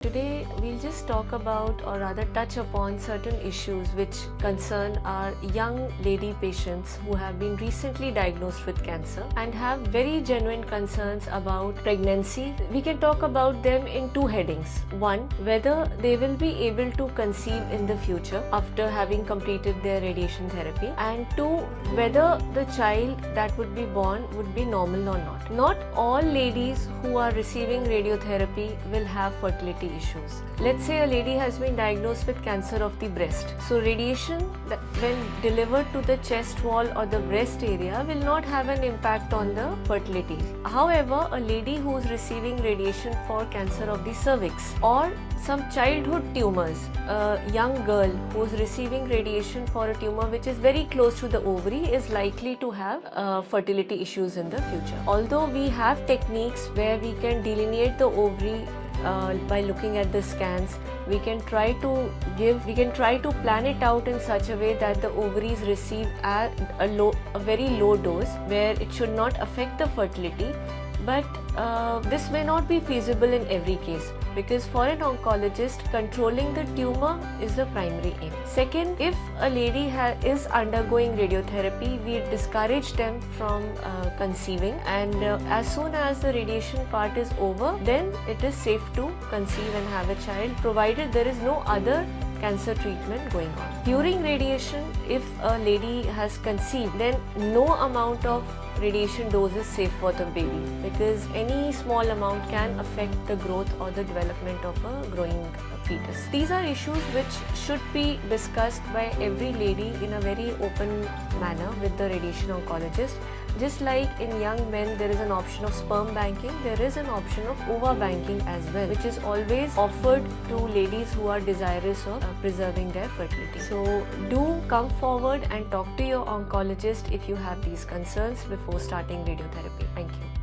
Today we'll just talk about, or rather touch upon, certain issues which concern our young lady patients who have been recently diagnosed with cancer and have very genuine concerns about pregnancy. We can talk about them in two headings. One, whether they will be able to conceive in the future after having completed their radiation therapy, and two, whether the child that would be born would be normal or not. Not all ladies who are receiving radiotherapy will have fertility issues. Let's say a lady has been diagnosed with cancer of the breast. So radiation when delivered to the chest wall or the breast area will not have an impact on the fertility. However, a lady who is receiving radiation for cancer of the cervix or some childhood tumors, a young girl who is receiving radiation for a tumor which is very close to the ovary is likely to have fertility issues in the future. Although we have techniques where we can delineate the ovary by looking at the scans, we can try to plan it out in such a way that the ovaries receive at a very low dose where it should not affect the fertility. But this may not be feasible in every case, because for an oncologist, controlling the tumor is the primary aim. Second, if a lady is undergoing radiotherapy, we discourage them from conceiving, and as soon as the radiation part is over, then it is safe to conceive and have a child, provided there is no other cancer treatment going on. During radiation, if a lady has conceived, then no amount of radiation dose is safe for the baby, because any small amount can affect the growth or the development of a growing fetus. These are issues which should be discussed by every lady in a very open manner with the radiation oncologist. Just like in young men there is an option of sperm banking, there is an option of ova banking as well, which is always offered to ladies who are desirous of preserving their fertility. So do come forward and talk to your oncologist if you have these concerns before starting radiotherapy. Thank you.